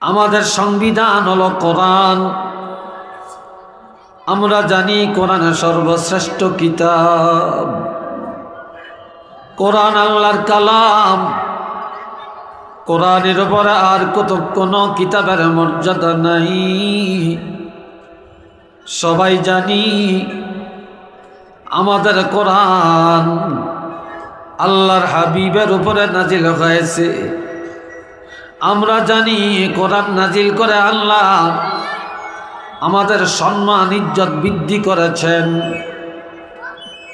আমাদের সংবিধান হলো কোরআন। আমরা জানি কোরআনের সর্বশ্রেষ্ঠ কিতাব। কোরআন আল্লাহর কালাম। কোরআনের উপরে আর কোনো কিতাবের মর্যাদা নাই। সবাই জানি আমাদের কোরআন আল্লাহর হাবিবের উপরে নাজিল হয়েছে। আমরা জানি কোরআন নাজিল করে আল্লাহ আমাদের সম্মান ইজ্জত বৃদ্ধি করেছেন।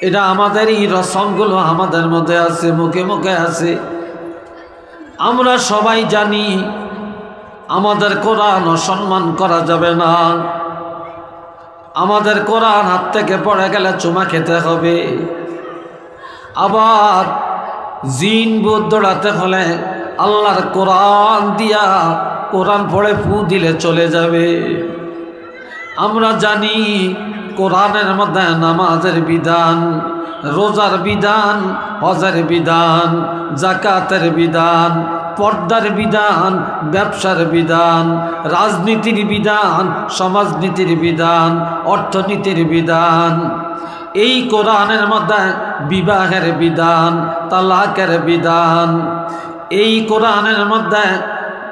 এটা আমাদের এই রসমগুলো আমাদের মধ্যে আছে, মুখে মুখে আছে। আমরা সবাই জানি আমাদের কোরআন অসম্মান করা যাবে না। আমাদের কোরআন হাত থেকে পড়ে গেলে চুমা খেতে হবে। আবার জিন ভূত দৌড়াতে হলে আল্লাহর কোরআন দিয়া কোরআন পড়ে ফু দিলে চলে যাবে। আমরা জানি কোরআনের মধ্যে নামাজের বিধান, রোজার বিধান, হজের বিধান, যাকাতের বিধান, পর্দার বিধান, ব্যবসার বিধান, রাজনীতির বিধান, সমাজনীতির বিধান, অর্থনীতির বিধান। এই কোরআনের মধ্যে বিবাহের বিধান, তালাকের বিধান। এই কোরআনের মধ্যে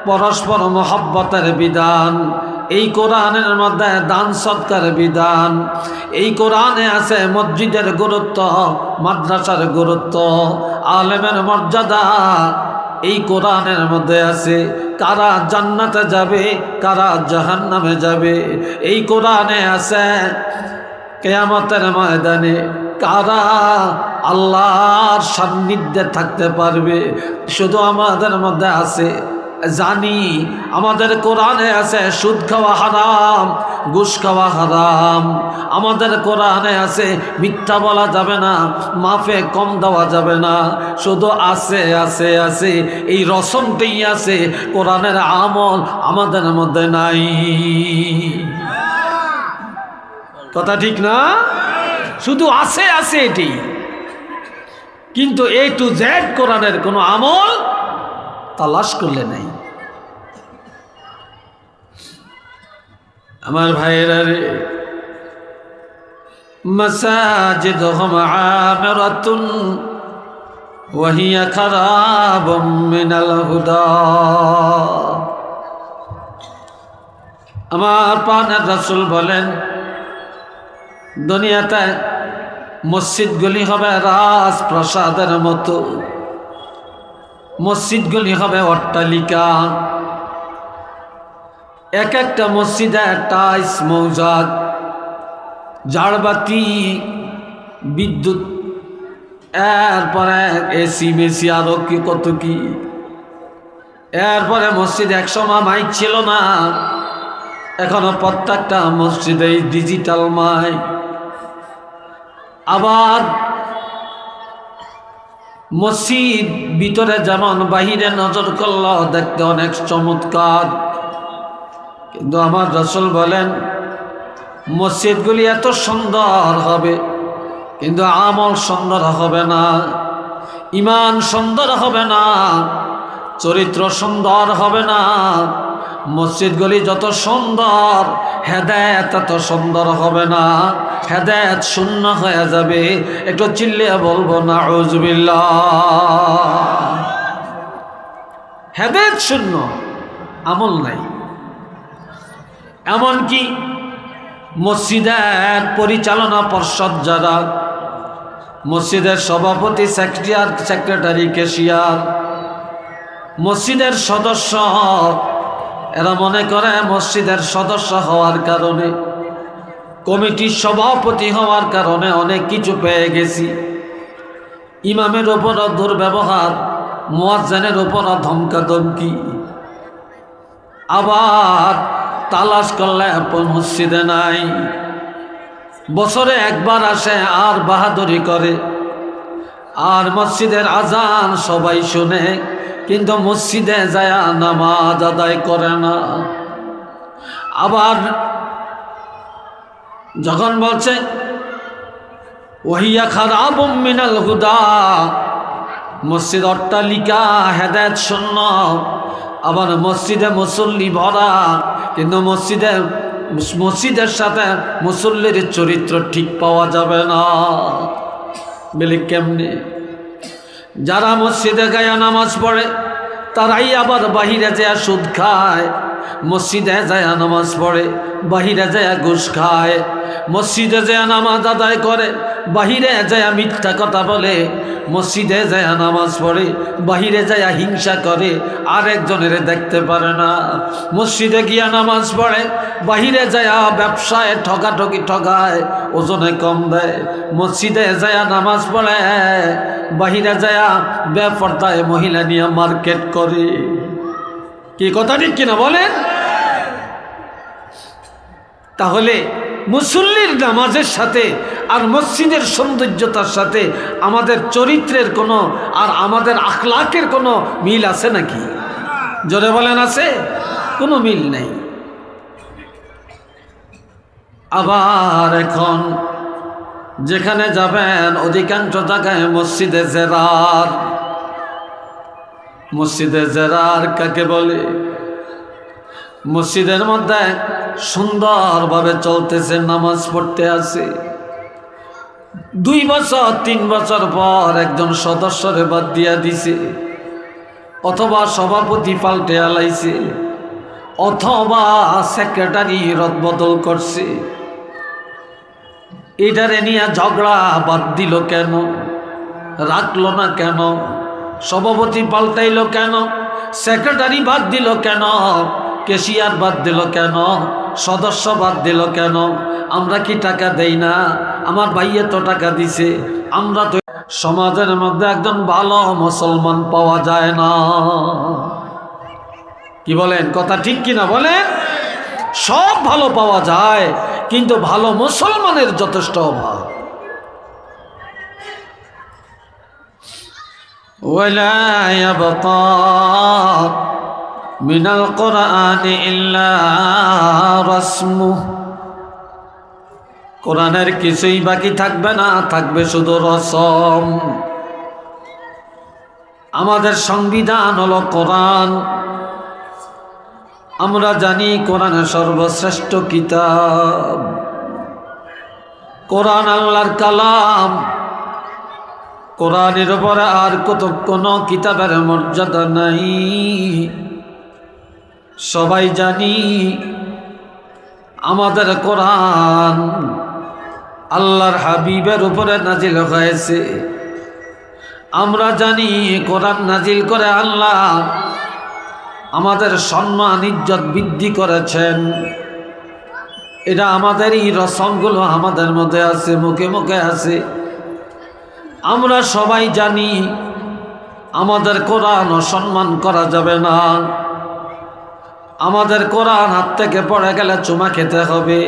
পরস্পর মহব্বতের বিধান। এই কোরআনের মধ্যে দান সৎকার বিধান। এই কোরআনে আছে মসজিদের গুরুত্ব, মাদ্রাসার গুরুত্ব, আলেমের মর্যাদা। এই কোরআনের মধ্যে আছে কারা জান্নাতে যাবে, কারা জাহান্নামে যাবে। এই কোরআনে আছে কিয়ামতের ময়দানে কারা আল্লাহর সান্নিধ্যে থাকতে পারবে। শুধু আমাদের মধ্যে আছে জানি আমাদের কোরআনে আছে সুদ খাওয়া হারাম, ঘুষ খাওয়া হারাম। আমাদের কোরআনে আছে মিথ্যা বলা যাবে না, মাফে কম দেওয়া যাবে না। শুধু আছে আছে আছে এই রসমটাই আছে, কোরআনের আমল আমাদের মধ্যে নাই। কথা ঠিক না? শুধু আছে আছে এটি, কিন্তু এ টু জেড কোরআনের কোনো আমল তালাশ করলে নাই। আমার ভাইয়েরা রে, মাসাজিদুহুম আমিরাতুন ওয়া হিয়া খারাবুম মিনাল হুদা। আমার প্রাণের রাসূল বলেন, দুনিয়াতে মসজিদগুলি হবে রাজপ্রাসাদের মতো, মসজিদগুলি হবে অট্টালিকা। এক একটা মসজিদে টাইলস মৌজাদ, ঝাড়বাতি, বিদ্যুৎ, এরপরে এসি মেসি, আরো কি কত কি। এরপরে মসজিদ একসময় মাইক ছিল না, এখনো প্রত্যেকটা মসজিদে ডিজিটাল মাইক। আবার মসজিদ ভিতরে যেমন বাহিরে নজর করলে দেখতে অনেক চমৎকার, কিন্তু আমার রাসূল বলেন মসজিদগুলি এত সুন্দর হবে কিন্তু আমল সুন্দর হবে না, ঈমান সুন্দর হবে না, চরিত্র সুন্দর হবে না। মসজিদগুলি যত সুন্দর, হেদায়েত এত সুন্দর হবে না, হেদায়েত শূন্য হয়ে যাবে। একটু চিল্লিয়ে বলবো নাউযুবিল্লাহ। হেদায়েত শূন্য, আমল নাই। এমনকি মসজিদের পরিচালনা পর্ষদ যারা, মসজিদের সভাপতি, সেক্রেটারি, ক্যাশিয়ার, মসজিদের সদস্য, এরা মনে করে মসজিদের সদস্য হওয়ার কারণে, কমিটির সভাপতি হওয়ার কারণে অনেক কিছু পেয়ে গেছি। ইমামের ওপরও দুর্ব্যবহার, মুয়াজ্জিনের ওপরও ধমকাধমকি। আবার তালাশ করলে মসজিদে নাই, বছরে একবার আসে আর বাহাদুরি করে। আর মসজিদের আজান সবাই শুনে, কিন্তু মসজিদে যায় নামাজ আদায় করে না। আবার যখন বলছে ওয়াহিয়া খারাবুম মিনাল হুদা, মসজিদ অট্টালিকা, হেদায়েত শূন্য, আবার মসজিদে মুসল্লি ভরা, কিন্তু মসজিদের সাথে মুসল্লির চরিত্র ঠিক পাওয়া যাবে না। বলে কেমনে? যারা মসজিদে গায়া নামাজ পড়ে তারাই আবার বাহিরে যায় সুদ খায়, মসজিদে যায় নামাজ পড়ে বাহিরে যায় ঘুষ খায়, মসজিদে যায় নামাজ আদায় করে বাহিরে যায় মিথ্যা কথা বলে, মসজিদে যায় নামাজ পড়ে বাহিরে যায় হিংসা করে, আরেকজনের দেখতে পারে না। মসজিদে গিয়া নামাজ পড়ে বাহিরে যায় ব্যবসায় ঠকাঠকি ঠকায়, ওজনে কম দেয়। মসজিদে যায় নামাজ পড়ে বাহিরে যায় বেপরদায় মহিলা নিয়ে মার্কেট করে। কি কথা ঠিক কিনা বলেন? তাহলে মুসল্লির নামাজের সাথে আর মসজিদের সৌন্দর্যতার সাথে আমাদের চরিত্রের কোনো আর আমাদের আখলাকের কোনো মিল আছে নাকি? জোরে বলেন, আছে? কোনো মিল নেই। আবার এখন যেখানে যাবেন অধিকাংশ জায়গায় মসজিদে জেরার। মসজিদে জেরার কাকে বলে? মসজিদের মধ্যে সুন্দরভাবে চলতেছে, নামাজ পড়তে আছে, 2 বছর 3 বছর পর একজন সদস্যরে বাদ দিয়া দিছে, অথবা সভাপতি পাল্টে আলাইছে, অথবা সেক্রেটারি রদবদল করছে। এটারে নিয়ে ঝগড়া, বাদ দিল কেন, রাখলো না কেন, সভাপতি পাল্টাইল কেন, সেক্রেটারি বাদ দিল কেন, ক্যাশিয়ার বাদ দিল কেন, সদস্য বাদ দিল কেন? আমরা কি টাকা দেই না? আমার ভাইয়ে তো টাকা দিছে। আমরা তো সমাজের মধ্যে একজন ভালো মুসলমান পাওয়া যায় না। কি বলেন? কথা ঠিক কিনা বলেন? সব ভালো পাওয়া যায়, কিন্তু ভালো মুসলমানের যথেষ্ট অভাব। ওয়ালা ইয়াবকা মিনাল কোরআনি ইল্লা রাসমুহ, কোরআনের কিছুই বাকি থাকবে না, থাকবে শুধু রসম। আমাদের সংবিধান হলো কোরআন। আমরা জানি কোরআনের সর্বশ্রেষ্ঠ কিতাব। কোরআন আল্লাহর কালাম। কোরআনের উপরে আর কোনো কিতাবের মর্যাদা নাই। সবাই জানি আমাদের কোরআন আল্লাহর হাবিবের উপরে নাজিল হয়েছে। আমরা জানি কোরআন নাজিল করে আল্লাহ আমাদের সম্মান ইজ্জত বৃদ্ধি করেছেন। এটা আমাদের এই রসমগুলো আমাদের মধ্যে আছে, মুখে মুখে আছে। আমরা সবাই জানি আমাদের কোরআন অসম্মান করা যাবে না। আমাদের কোরআন হাত থেকে পড়ে গেলে চুমা খেতে হবে।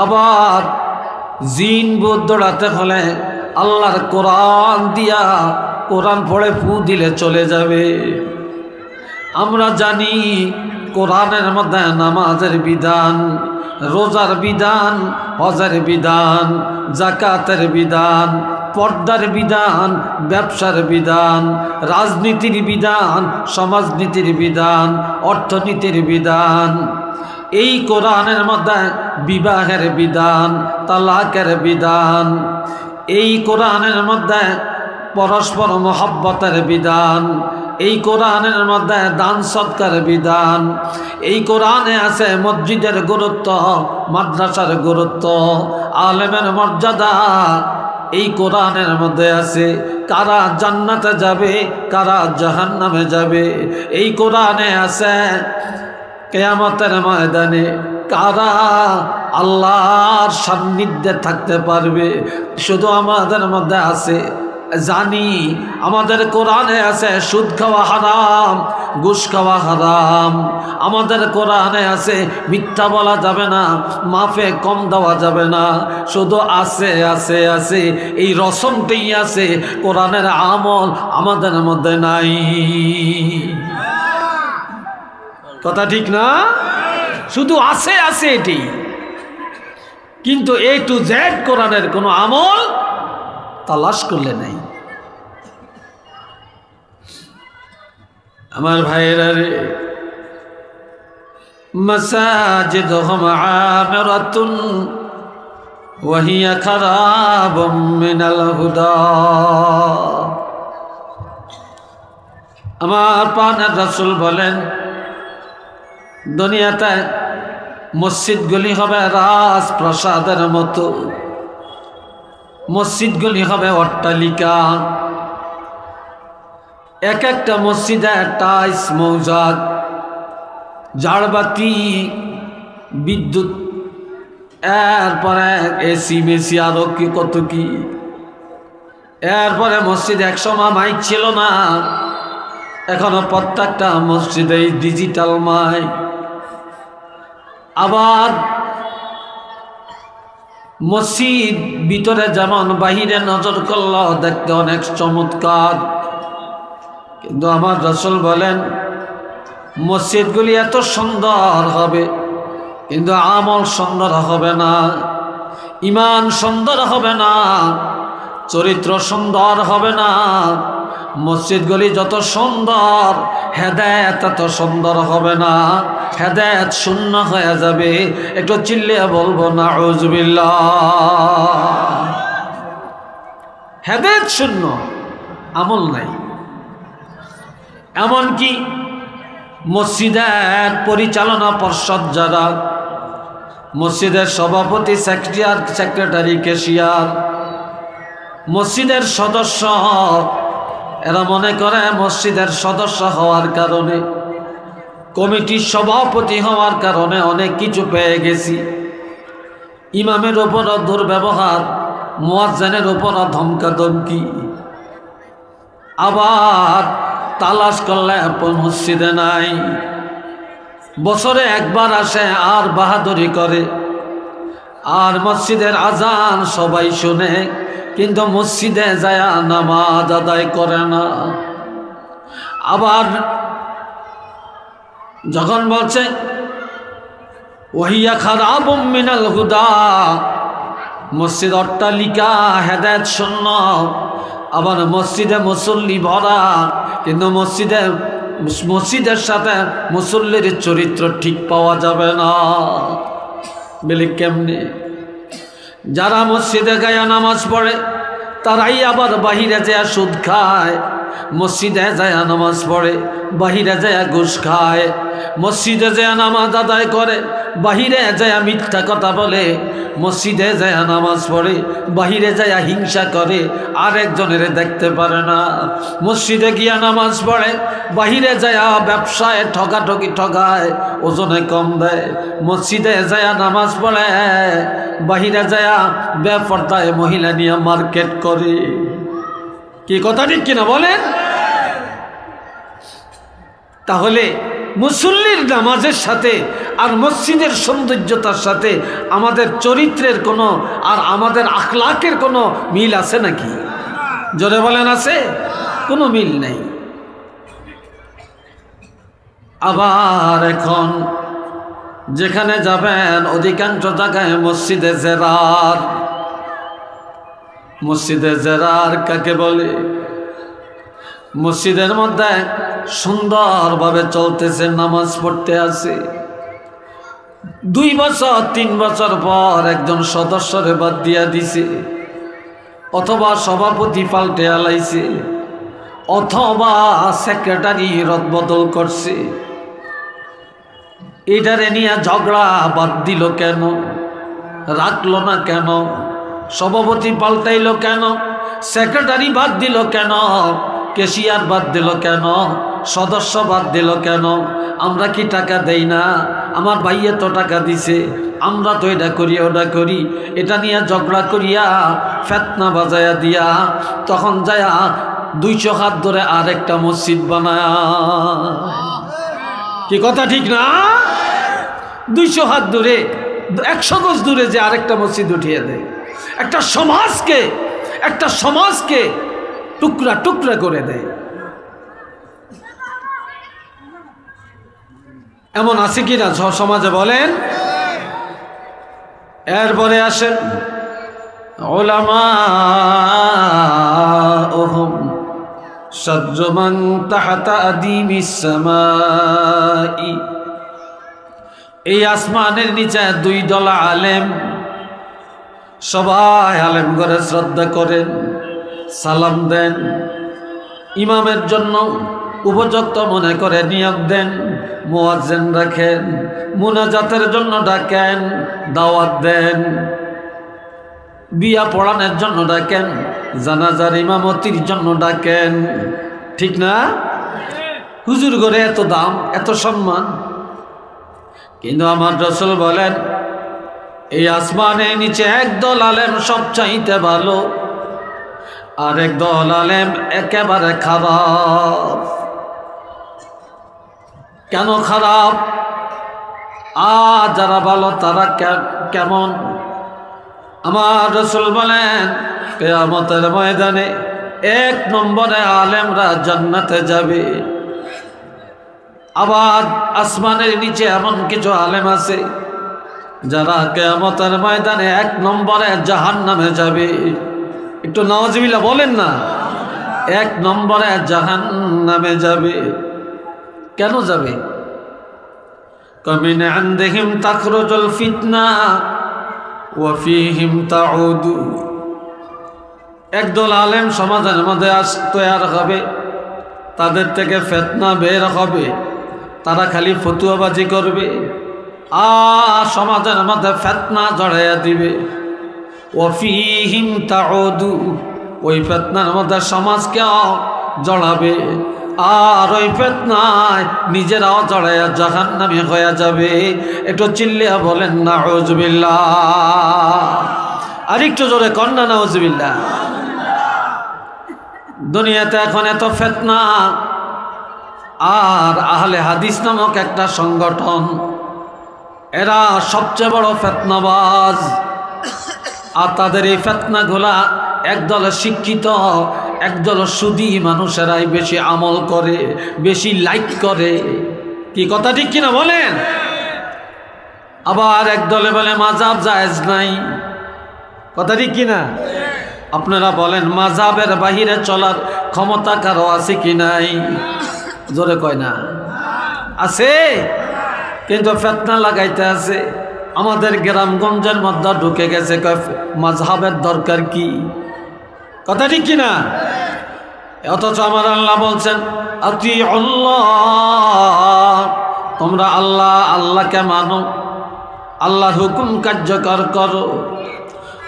আবার জিন ভূত দৌড়াতে হলে আল্লাহর কোরআন দিয়া কোরআন পড়ে ফু দিলে চলে যাবে। আমরা জানি কোরআনের মধ্যে নামাজের বিধান, রোজার বিধান, হজের বিধান, যাকাতের বিধান, পর্দার বিধান, ব্যবসার বিধান, রাজনীতির বিধান, সমাজনীতির বিধান, অর্থনীতির বিধান। এই কোরআনের মধ্যে বিবাহের বিধান, তালাকের বিধান। এই কোরআনের মধ্যে পরস্পর মহব্বতের বিধান। এই কোরআনের মধ্যে দান সৎকার বিধান। এই কোরআনে আছে মসজিদের গুরুত্ব, মাদ্রাসার গুরুত্ব, আলেমের মর্যাদা। এই কোরআনের মধ্যে আছে কারা জান্নাতে যাবে, কারা জাহান্নামে যাবে। এই কোরআনে আছে কিয়ামতের ময়দানে কারা আল্লাহর সান্নিধ্যে থাকতে পারবে। শুধু আমাদের মধ্যে আছে, জানি আমাদের কোরআনে আছে সুদ খাওয়া হারাম, ঘুষ খাওয়া হারাম। আমাদের কোরআনে আছে মিথ্যা বলা যাবে না, মাফে কম দেওয়া যাবে না। শুধু আছে আছে আছে এই রসমটাই আছে, কোরআনের আমল আমাদের মধ্যে নাই। কথা ঠিক না? শুধু আছে আছে এটি, কিন্তু A to Z কোরআনের কোনো আমল তালাশ করলে নাই। আমার ভাইয়েরা রে, মাসাজিদুহুম আমিরাতুন ওয়া হিয়া খারাবুম মিনাল হুদা। আমার প্রাণের রাসূল বলেন, দুনিয়াতে মসজিদগুলি হবে রাজপ্রাসাদের মতো, মসজিদগুলি হবে অট্টালিকা। এক একটা মসজিদে টাইলস মৌজাদ, ঝাড়বাতি, বিদ্যুৎ, এরপরে এসি মেসি, আরো কি কত কি। এরপরে মসজিদ একসময় মাইক ছিল না, এখনো প্রত্যেকটা মসজিদে ডিজিটাল মাইক। আবার মসজিদ ভিতরে যেমন বাহিরে নজর করলে দেখতে অনেক চমৎকার, কিন্তু আমার রাসূল বলেন মসজিদগুলি এত সুন্দর হবে কিন্তু আমল সুন্দর হবে না, ঈমান সুন্দর হবে না, চরিত্র সুন্দর হবে না। মসজিদগুলি যত সুন্দর, হেদায়েত এত সুন্দর হবে না, হেদায়েত শূন্য হয়ে যাবে। একটু চিল্লিয়ে বলবো নাউযুবিল্লাহ। হেদায়েত শূন্য, আমল নাই। এমনকি মসজিদের পরিচালনা পর্ষদ যারা, মসজিদের সভাপতি, সেক্রেটারি, ক্যাশিয়ার, মসজিদের সদস্য, এরা মনে করে মসজিদের সদস্য হওয়ার কারণে, কমিটির সভাপতি হওয়ার কারণে অনেক কিছু পেয়ে গেছি। ইমামের ওপরও দুর্ব্যবহার, মুয়াজ্জিনের ওপরও ধমকাধমকি। আবার তালাশ করলে মসজিদে নাই, বছরে একবার আসে আর বাহাদুরি করে, আর মসজিদের আজান সবাই শুনে কিন্তু মসজিদে যায় নামাজ আদায় করে না। আবার যখন বলছে ওয়াহিয়া খারাবুম মিনাল হুদা, মসজিদ অট্টালিকা, হেদায়েত শূন্য। আবার মসজিদে মুসল্লি ভরা, কিন্তু মসজিদের সাথে মুসল্লির চরিত্র ঠিক পাওয়া যাবে না। বলে কেমনে? যারা মসজিদে গায়া নামাজ পড়ে তারাই আবার বাহিরে যায় সুদ খায়, মসজিদে যায় নামাজ পড়ে বাহিরে যায় ঘুষ খায়, মসজিদে যায় নামাজ আদায় করে বাহিরে যায় মিথ্যা কথা বলে, মসজিদে যায় নামাজ পড়ে বাহিরে যায় হিংসা করে, আরেকজনের দেখতে পারে না। মসজিদে গিয়া নামাজ পড়ে বাহিরে যায় ব্যবসায় ঠকাঠকি ঠকায়, ওজনে কম দেয়। মসজিদে যায় নামাজ পড়ে বাহিরে যায় বেপরদায় মহিলা নিয়ে মার্কেট করে। কি কথা ঠিক কিনা বলেন? তাহলে মুসল্লির নামাজের সাথে আর মসজিদের সৌন্দর্যতার সাথে আমাদের চরিত্রের কোনো আর আমাদের আখলাকের কোনো মিল আছে নাকি? জোরে বলেন, আছে? কোনো মিল নেই। আবার এখন যেখানে যাবেন অধিকাংশ জায়গায় মসজিদে জেরার। মসজিদে জেরার কাকে বলে? মসজিদের মধ্যে সুন্দরভাবে চলতেছে, নামাজ পড়তে আছে, 2 বছর 3 বছর পর একজন সদস্যরে বাদ দিয়া দিছে, অথবা সভাপতি পাল্টে আলাইছে, অথবা সেক্রেটারি রদবদল করছে। এটারে নিয়ে ঝগড়া বাদ দিল কেন? রাখলো না কেন? সভাপতি পাল্টাইলো কেন? সেক্রেটারি বাদ দিল কেন? ক্যাশিয়ার বাদ দিল কেন? সদস্য বাদ দিল কেন? আমরা কি টাকা দেই না? আমার ভাইয়ে তো টাকা দিছে, আমরা তো এটা করি ওটা করি। এটা নিয়ে ঝগড়া করিয়া ফেতনা বাজায়া দিয়া তখন যায়া 200 হাত ধরে আরেকটা মসজিদ বানায়। কি কথা ঠিক না? 200 হাত দূরে, 100 গজ দূরে যে আরেকটা মসজিদ উঠিয়ে দেয়। একটা সমাজকে টুকরা টুকরা করে দেয়। এমন আছে কি না সমাজে বলেন? এরপরে আসেন উলামা, শাররু মান তাহতা আদিমিস সামাই। এই আসমানের নিচে দুই দল আলেম, সবাই আলেম করে শ্রদ্ধা করেন, সালাম দেন, ইমামের জন্য উপযুক্ত মনে করে নিয়োগ দেন, মুয়াজ্জিন রাখেন, মুনাজাতের জন্য ডাকেন, দাওয়াত দেন, বিয়া পড়ানোর জন্য ডাকেন, জানাজার ইমামতির জন্য ডাকেন। ঠিক না? হুজুর করে এত দাম, এত সম্মান। কিন্তু আমার রাসূল বলেন এই আসমানের নিচে একদল আলেম সবচাইতে ভালো, আর একদল আলেম একেবারে খারাপ। কেন খারাপ? আর যারা ভালো তারা কেমন? আমার রাসূল বলেন কিয়ামতের ময়দানে এক নম্বরে আলেমরা জান্নাতে যাবে। আবার আসমানের নিচে এমন কিছু আলেম আছে যারা কিয়ামতের ময়দানে এক নম্বরে জাহান্নামে যাবে। একটু নাউজুবিল্লাহ বলেন না। এক নম্বরে জাহান্নামে যাবে। কেন যাবে? কামিন আনদিহিম তাখরুজুল ফিতনা ওয়া ফীহিম তাউদু। একদল আলেম সমাজের মধ্যে তৈরি হবে, তাদের থেকে ফিতনা বের হবে, তারা খালি ফতুয়াবাজি করবে আর সমাজের মধ্যে ফিতনা জড়াইয়া দিবে। ওয়া ফীহিম তাউদু, ওই ফিতনার মধ্যে সমাজকেও জড়াবে আর ওই ফিতনায় নিজেরাও জড়াইয়া জাহান্নামী হয়ে যাবে। একটু চিল্লিয়া বলেন নাউজুবিল্লাহ। আর একটু জোরে কন না নাউজুবিল্লাহ। দুনিয়াতে এখন এত ফিতনা, আর আহলে হাদিস নামক একটা সংগঠন, এরা সবচেয়ে বড় ফিতনাবাজ। আর তাদের এই ফিতনাগুলা একদল শিক্ষিত, একদল সুদী মানুষেরাই বেশি আমল করে, বেশি লাইক করে। কি কথা ঠিক কিনা বলেন? আবার একদলে বলে মাযহাব জায়েজ নাই। কথা ঠিক কিনা? আপনারা বলেন মাযহাবের বাহিরে চলার ক্ষমতা কারো আছে কি নাই? জোরে কয় না। আছে, কিন্তু ফিতনা লাগাইতে আছে। আমাদের গ্রামগঞ্জের মধ্যে ঢুকে গেছে মাযহাবের দরকার কি? কথা ঠিক কিনা? অথচ আমার আল্লাহ বলছেন আতিউল্লাহ, তোমরা আল্লাহকে মানো, আল্লাহর হুকুম কার্যকর করো।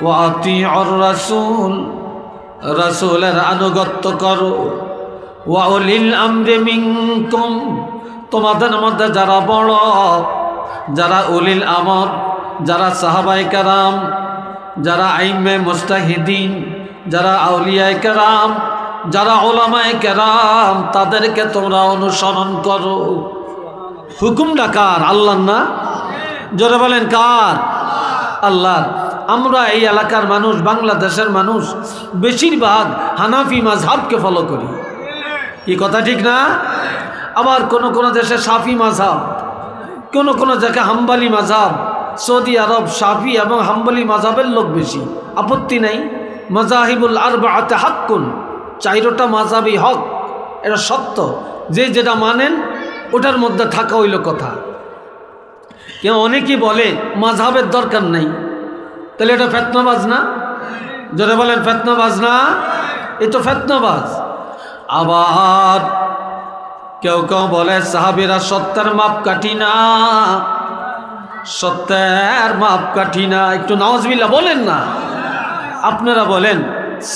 ওয়া আতিউর রাসূল, রাসূলের আনুগত্য করো। ওয়া উলিল আমরি মিনকুম, তোমাদের মধ্যে যারা বড়, যারা উলিল আমর, যারা সাহাবায়ে কেরাম, যারা আইম্মে মুজতাহিদিন, যারা আউলিয়ায়ে কেরাম, যারা উলামায়ে কেরাম, তাদেরকে তোমরা অনুসরণ করো। হুকুমটা কার? আল্লাহর না? জোরে বলেন কার? আল্লাহর। আমরা এই এলাকার মানুষ, বাংলাদেশের মানুষ বেশিরভাগ হানাফি মাযহাবকে ফলো করি। কি কথা ঠিক না? আবার কোন কোন দেশে শাফি মাযহাব, কোন কোন জায়গায় হাম্বলি মাযহাব। সৌদি আরব শাফি এবং হাম্বলি মাযহাবের লোক বেশি, আপত্তি নাই। মাযাহিবুল আরবাআতে হাক্কুন, চাইরটা মাযহাবই হক, এটা সত্য। যে যেটা মানেন ওটার মধ্যে থাকা হইল কথা। কেউ অনেকেই বলে মাযহাবের দরকার নাই, তাহলে এটা ফিতনাবাজ না? যারা বলেন ফিতনাবাজ না? এ তো ফিতনাবাজ। আবার কেউ কেউ বলে সাহাবীরা সত্যের মাপকাঠি না, সত্যের মাপকাঠি না। একটু নাউজুবিল্লাহ বলেন না। আপনারা বলেন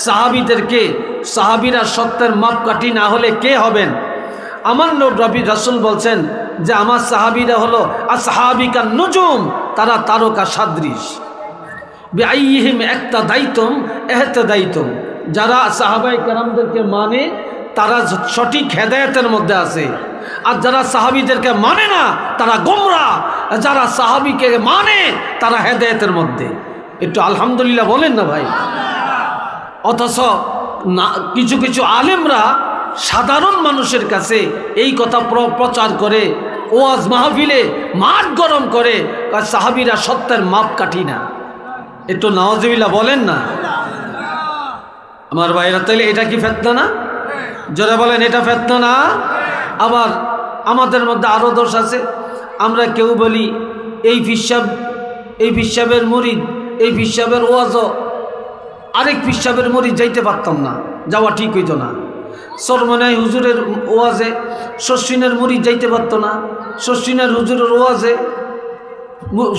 সাহাবীদেরকে, সাহাবীরা সত্যের মাপকাঠি না হলে কে হবেন? আমার নবী রাসূল বলছেন যে আমার সাহাবীরা হলো আসহাবিকান নুজুম, তারা তারকা সাদৃশ। বিআইহিম ইক্তাদাইতুম ইহতাদাইতুম, যারা সাহাবায়ে কেরামদেরকে মানে তারা সঠিক হেদায়েতের মধ্যে আছে, আর যারা সাহাবীদেরকে মানে না তারা গোমরা। যারা সাহাবীকে মানে তারা হেদায়েতের মধ্যে। একটু আলহামদুলিল্লাহ বলেন না ভাই। অথচ না, কিছু কিছু আলেমরা সাধারণ মানুষের কাছে এই কথা প্রচার করে, ওয়াজ মাহফিলে মাঠ গরম করে, সাহাবীরা সত্যের মাপকাঠি না। একটু নাউজুবিল্লাহ বলেন না। আমার ভাইরা, তাহলে এটা কি ফিতনা না? জোরে বলেন এটা ফিতনা না? আবার আমাদের মধ্যে আরো দোষ আছে। আমরা কেউ বলি এই পিসাবের মুরিদ, এই পিসাবের ওয়াজ, আরেক পিসাবের মুরিদ যাইতে পারতাম না, যাওয়া ঠিক হইতো না। সরমনাই হুজুরের ওয়াজে শশিনের মুরিদ যাইতে পারত না, শশিনের হুজুরের ওয়াজে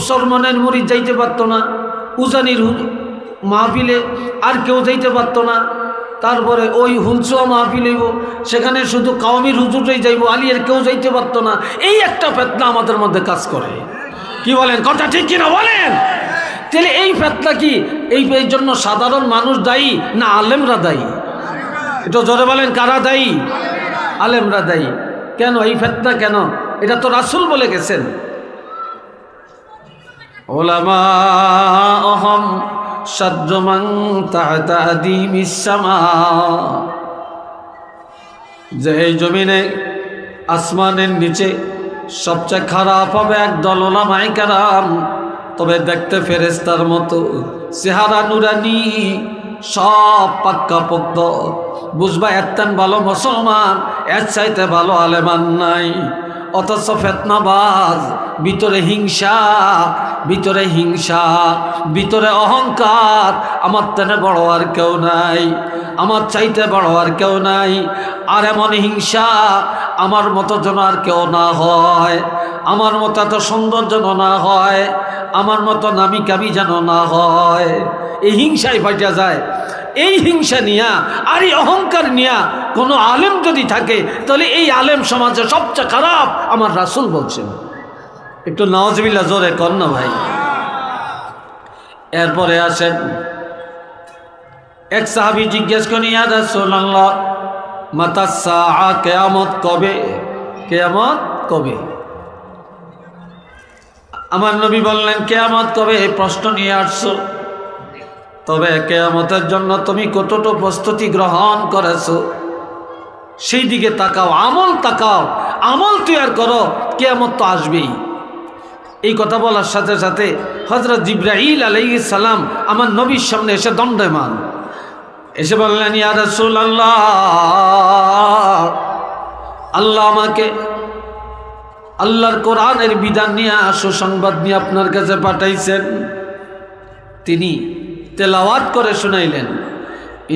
সরমনের মুরিদ যাইতে পারত না, উজানির মাহফিলে আর কেউ যাইতে পারত না। তারপরে ওই হুলসুয়া মাহফিল হইব, সেখানে শুধু কাওমির হুজুরটাই যাইব, আলিয়ার কেউ যাইতে পারত না। এই একটা ফিতনা আমাদের মধ্যে কাজ করে। কি বলেন, কথা ঠিক কিনা বলেন? তাহলে এই ফিতনা কি এই জন্য সাধারণ মানুষ দায়ী না আলেমরা দায়ী? এটা জোরে বলেন, কারা দায়ী? আলেমরা দায়ী। কেন এই ফিতনা কেন? এটা তো রাসূল বলে গেছেন, উলামাউহুম শাররু মান তাহতা আদিমিস সামা, যে এই জমিনে আসমানের নিচে সবচেয়ে খারাপ হবে একদল উলামায়ে কেরাম, তবে দেখতে ফেরেশতার মতো, চেহারা নুরানি, সব পাক্কা পোক্ত, বুঝবা এত্তেন ভালো মুসলমান, এর চাইতে ভালো আলেমান নাই। অথচ ফিতনাবাজ, ভিতরে হিংসা, ভিতরে হিংসা, ভিতরে অহংকার, আমার তেনে বড় আর কেউ নাই, আমার চাইতে বড় আর কেউ নাই। আর এমন হিংসা, আমার মতো যেন আর কেউ না হয়, আমার মতো এত সুন্দর যেন না হয়, আমার মতো নামি কামি যেন না হয়। এই হিংসায় ফাইটা যায়। এই হিংসা নিয়া আর এই অহংকার নিয়া কোনো আলেম যদি থাকে, তাহলে এই আলেম সমাজে সবচেয়ে খারাপ আমার রাসূল বলছেন। একটু নাউজুবিল্লাহ জোরে কর না ভাই। এরপরে আসেন, এক সাহাবী জিজ্ঞেস করেন, ইয়া রাসূলুল্লাহ মাতা সাআ, কিয়ামত কবে? কিয়ামত কবে? আমার নবী বললেন, কিয়ামত কবে এই প্রশ্ন নিয়ে আসছো, তবে কিয়ামতের জন্য তুমি কতটা প্রস্তুতি গ্রহণ করেছো সেই দিকে তাকাও, তাকাও, আমল তৈরি করো, কিয়ামত তো আসবেই। এই কথা বলার সাথে সাথে হযরত জিবরাইল আলাইহিস সালাম আমার নবীর সামনে এসে দণ্ডায়মান, এসে বললেন, ইয়া রাসূলুল্লাহ, আল্লাহ আমাকে আল্লাহর কোরআনের বিধান নিয়ে সুসংবাদ নিয়ে আপনার কাছে পাঠাইছেন। তিনি তেলাওয়াত করে শুনাইলেন,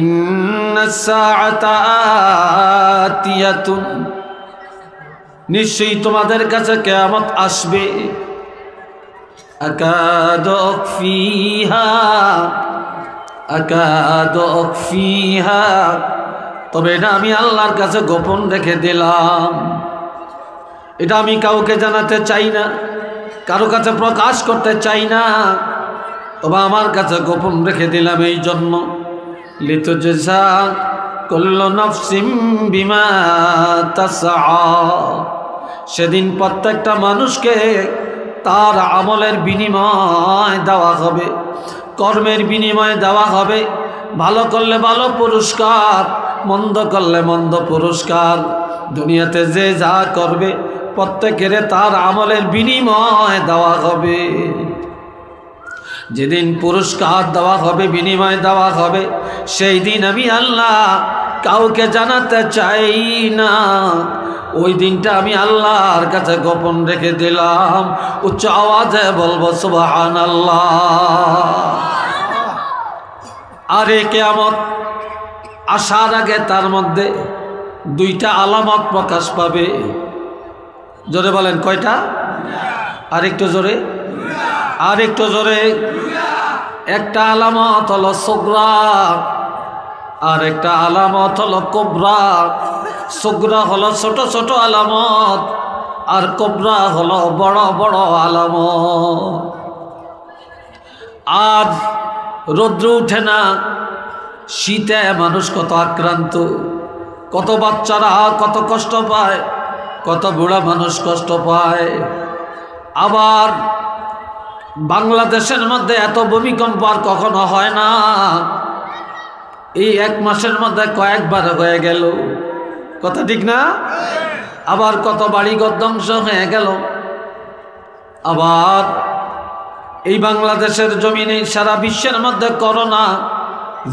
ইন্নাস সাআতা আতিয়াতুন, নিশ্চয়ই তোমাদের কাছে কিয়ামত আসবে, আকাদু উখফিহা, তবে এটা আমি আল্লাহর কাছে গোপন রেখে দিলাম। এটা আমি কাউকে জানাতে চাই না, কারো কাছে প্রকাশ করতে চাই না, তবে আমার কাছে গোপন রেখে দিলাম এই জন্য, লিতুজজা কুল্লু নাফসিম বিমা তাসআ, সেদিন প্রত্যেকটা মানুষকে তার আমলের বিনিময় দেওয়া হবে, কর্মের বিনিময় দেওয়া হবে। ভালো করলে ভালো পুরস্কার, মন্দ করলে মন্দ পুরস্কার। দুনিয়াতে যে যা করবে প্রত্যেকের তার আমলের বিনিময় দেওয়া হবে। যেদিন পুরস্কার দেওয়া হবে, বিনিময় দেওয়া হবে, সেই দিন আমি আল্লাহ কাউকে জানাতে চাই না। ওই দিনটা আমি আল্লাহর কাছে গোপন রেখে দিলাম। উচ্চ আওয়াজে বলবো সুবহানাল্লাহ। আরে কিয়ামত আসার আগে তার মধ্যে দুইটা আলামত প্রকাশ পাবে। জোরে বলেন, কয়টা? আরেকটু জোরে, আরেকটু জোরে। একটা আলামত হলো সুগরা, আর একটা আলামত হলো কুবরা। সুগরা হলো ছোট ছোট আলামত, আর কুবরা হলো বড় বড় আলামত। আজ রৌদ্র উঠে না, শীতে মানুষ কত আক্রান্ত, কত বাচ্চারা কত কষ্ট পায়, কত বুড়া মানুষ কষ্ট পায়। আবার বাংলাদেশের মধ্যে এত ভূমিকম্প আর কখনো হয় না, এই এক মাসের মধ্যে কয়েকবার হয়ে গেল। কথা ঠিক না? আবার কত বাড়িঘর ধ্বংস হয়ে গেল। আবার এই বাংলাদেশের জমিনে সারা বিশ্বের মধ্যে করোনা,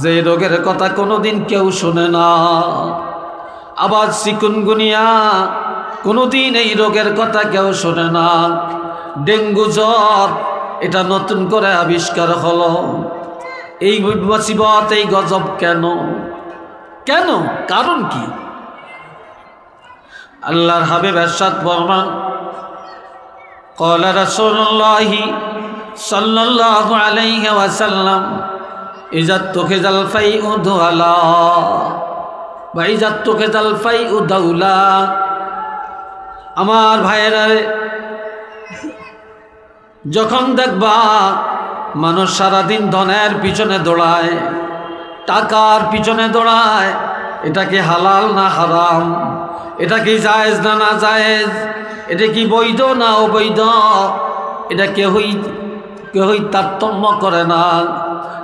যে রোগের কথা কোনোদিন কেউ শুনে না, আবার চিকুনগুনিয়া, কোনোদিন এই রোগের কথা কেউ শোনে না। ডেঙ্গু জ্বর, এটা নতুন করে আবিষ্কার হলো। এই মুসিবত, এই গজব কেন? কেন? কারণ কি? আল্লাহর হাবিব ইরশাদ ফরমান, ক্বালা রাসূলুল্লাহি সাল্লাল্লাহু আলাইহি ওয়াসাল্লাম, ইজা তুখিজাল ফাইউ দুআলা বা ইজা তুখিজাল ফাইউ দাউলা। আমার ভাইয়েরা, যখন দেখবা মানুষ সারাদিন ধনের পিছনে দৌড়ায়, টাকার পিছনে দৌড়ায়, এটা কি হালাল না হারাম? এটা কি জায়েজ না না জায়েজ? এটা কি বৈধ না অবৈধ? এটা কেহই তারতম্য করে না।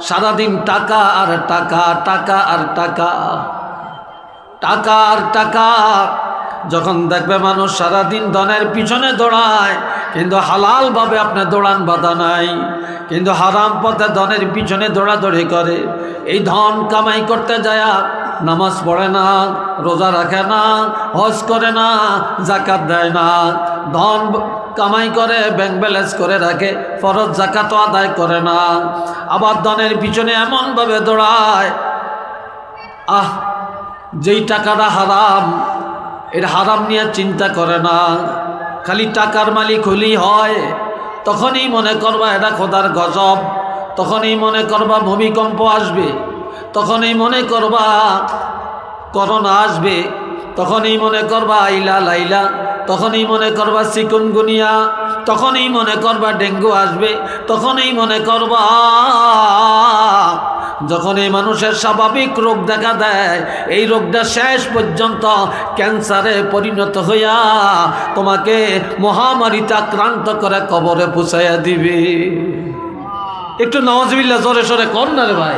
সারাদিন টাকা আর টাকা, টাকা আর টাকা, টাকা আর টাকা। যখন দেখবে মানুষ সারাদিন ধনের পিছনে দৌড়ায়, কিন্তু হালালভাবে আপনার দৌড়ান বাধা নাই, কিন্তু হারাম পথে ধনের পিছনে দৌড়াদৌড়ি করে, এই ধন কামাই করতে যায় নামাজ পড়ে না, রোজা রাখে না, হজ করে না, জাকাত দেয় না, ধন কামাই করে ব্যাংক ব্যালেন্স করে রাখে, ফরজ জাকাতও আদায় করে না, আবার ধনের পিছনে এমনভাবে দৌড়ায়, যেই টাকাটা হারাম, এর হারাম নিয়ে চিন্তা করে না। খালি টাকার মালিক হলেই হয়, তখনই মনে করবা এটা খোদার গজব, তখনই মনে করবা ভূমিকম্প আসবে, তখনই মনে করবা করোনা আসবে, তখনই মনে করবা আইলা লাইলা, তখনই মনে করবা চিকুনগুনিয়া, তখনই মনে করবা ডেঙ্গু আসবে, তখনই মনে করবা যখন এই মানুষের স্বাভাবিক রোগ দেখা দেয়, এই রোগটা শেষ পর্যন্ত ক্যান্সারে পরিণত হইয়া তোমাকে মহামারীতে আক্রান্ত করে কবরে পৌঁছাইয়া দিবে। একটু নাউজুবিল্লাহ জোরে সোরে কর না রে ভাই।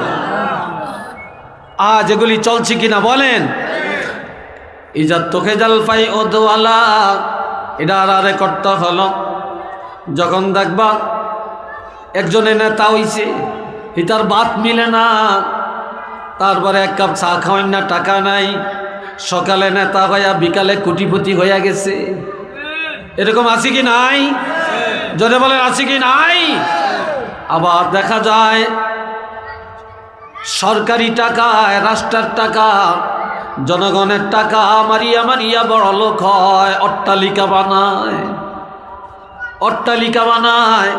আজ এগুলি চলছে কিনা বলেন? ইজাত তোকে জালফাই ও দোয়ালা, এটা আরে করতে হলো। যখন দেখবা একজনে নেতা হইছে, এটার বাত মিলে না, তারপরে এক কাপ চা খাওয়াই না, টাকা নাই, সকালে নেতা হইয়া বিকালে কোটিপতি হইয়া গেছে, এরকম আছে কি নাই? জোরে বলেন আছে কি নাই? আবার দেখা যায় সরকারি টাকায়, রাষ্ট্রের টাকা, জনগণের টাকা মারিয়া মারিয়া বড় লোক হয়, অট্টালিকা বানায়, অট্টালিকা বানায়।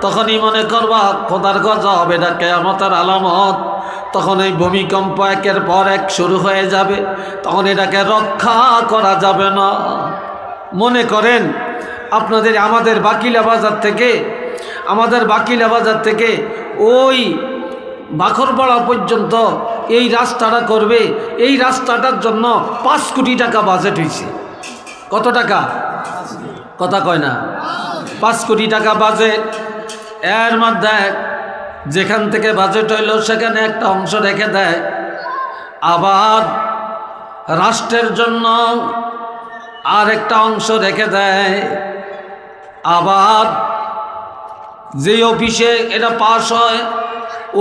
তখনই মনে করবা খোদার গজব, এটা কিয়ামতের আলামত। তখন এই ভূমিকম্প একের পর এক শুরু হয়ে যাবে, তখন এটাকে রক্ষা করা যাবে না। মনে করেন আপনাদের আমাদের বাকিলা বাজার থেকে ওই বাখরপাড়া পর্যন্ত এই রাস্তাটা করবে, এই রাস্তাটার জন্য 5 কোটি টাকা বাজেট হয়েছে। কত টাকা? কথা কয় না। 5 কোটি টাকা বাজেট। এর মধ্যে যেখান থেকে বাজেট হইল সেখানে একটা অংশ রেখে দেয়, আবার রাষ্ট্রের জন্য আর একটা অংশ রেখে দেয়, আবার যে অফিসে এটা পাস হয়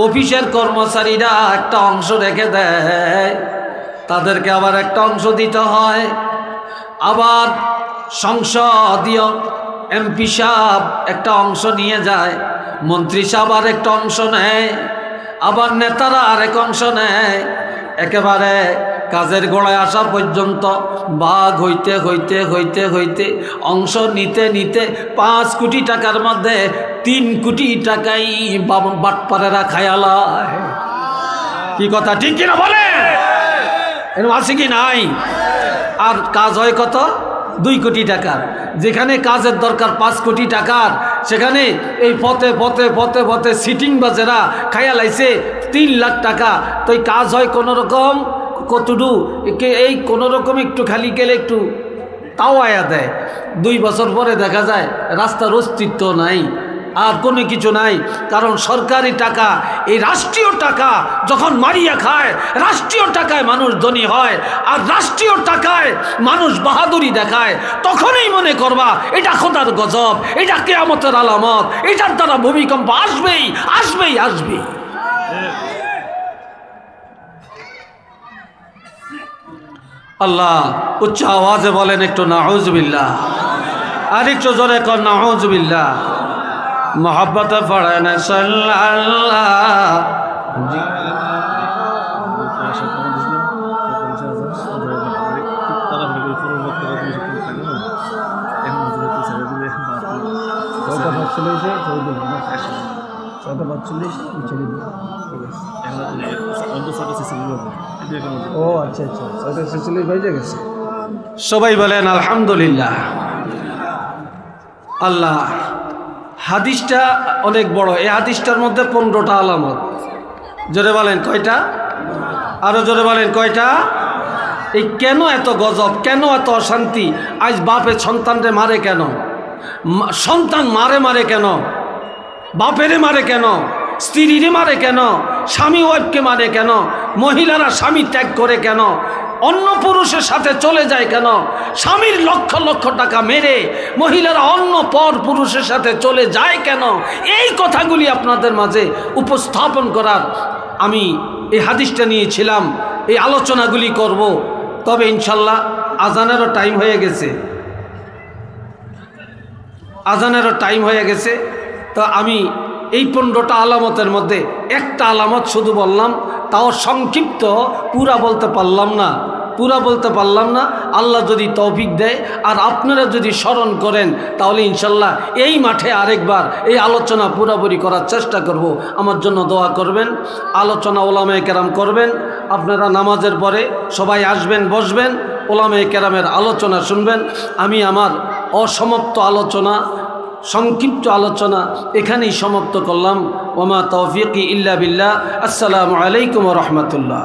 অফিসের কর্মচারীরা একটা অংশ রেখে দেয়, তাদেরকে আবার একটা অংশ দিতে হয়, আবার সংসদীয় এমপি সাহেব একটা অংশ নিয়ে যায়, মন্ত্রী সাহেব আর একটা অংশ নেয়, আবার নেতারা আরেক অংশ নেয়। একেবারে কাজের গোড়ায় আসা পর্যন্ত ভাগ হইতে হইতে হইতে হইতে অংশ নিতে নিতে 5 কোটি টাকার মধ্যে 3 কোটি টাকাই বাটপারেরা খায়ালায়। কি কথা ঠিক কিনা বলে? এরকম আছে কি নাই? আর কাজ হয় কত? 2 কোটি টাকার। যেখানে কাজের দরকার 5 কোটি টাকার, সেখানে এই পথে পথে পথে পথে সিটিং বাজেরা খাইয়া লাইছে 3 লাখ টাকা। তো এই কাজ হয় কোনোরকম, কতটু এই কোনোরকম একটু খালি গেলে একটু তাও আয়া দেয়। 2 বছর পরে দেখা যায় রাস্তার অস্তিত্ব নাই, আর কোনো কিছু নাই। কারণ সরকারি টাকা, এই রাষ্ট্রীয় টাকা যখন মারিয়া খায়, রাষ্ট্রীয় টাকায় মানুষ ধনী হয়, আর রাষ্ট্রীয় টাকায় মানুষ বাহাদুরি দেখায়, তখনই মনে করবা এটা খোদার গজব, এটা কিয়ামতের আলামত, এটার দ্বারা ভূমিকম্প আসবেই আসবেই আসবেই। আল্লাহ উচ্চ আওয়াজে বলেন একটু নাউজুবিল্লাহ, আর একটু জোরে কর নাউজুবিল্লাহ। মোহাব্বতে পড়েন সাল্লাল্লাহ। ও আচ্ছা আচ্ছা, 6:46 বেজে গেছে। সবাই বলেন আলহামদুলিল্লাহ। আল্লাহ, হাদিসটা অনেক বড়। এই হাদিসটার মধ্যে 15টা আলামত। জোরে বলেন কয়টা? আরো জোরে বলেন কয়টা? এই কেন এত গজব, কেন এত অশান্তি? আজ বাপের সন্তানরে মারে কেন? সন্তান মারে কেন? বাপেরে মারে কেন? স্ত্রীরে মারে কেন? স্বামী ওয়াইফকে মারে কেন? মহিলারা স্বামী ত্যাগ করে কেন? অন্য পুরুষের সাথে চলে যায় কেন? স্বামীর লক্ষ লক্ষ টাকা মেরে মহিলারা অন্য পর পুরুষের সাথে চলে যায় কেন? এই কথাগুলি আপনাদের মাঝে উপস্থাপন করার আমি এই হাদিসটা নিয়েছিলাম। এই আলোচনাগুলি করব। তবে ইনশাল্লাহ আজানেরও টাইম হয়ে গেছে, আজানেরও টাইম হয়ে গেছে। তো আমি এই 15টা আলামতের মধ্যে একটা আলামত শুধু বললাম, তাও সংক্ষিপ্ত, পুরা বলতে পারলাম না। আল্লাহ যদি তৌফিক দেয় আর আপনারা যদি স্মরণ করেন, তাহলে ইনশাল্লাহ এই মাঠে আরেকবার এই আলোচনা পুরাপুরি করার চেষ্টা করব। আমার জন্য দোয়া করবেন, আলোচনা ওলামায়ে কেরাম করবেন। আপনারা নামাজের পরে সবাই আসবেন, বসবেন, ওলামায়ে কেরামের আলোচনা শুনবেন। আমি আমার অসমাপ্ত আলোচনা, সংক্ষিপ্ত আলোচনা এখানেই সমাপ্ত করলাম। ওমা তৌফিকি ইল্লা বিল্লাহ। আসসালামু আলাইকুম ওয়া রাহমাতুল্লাহ।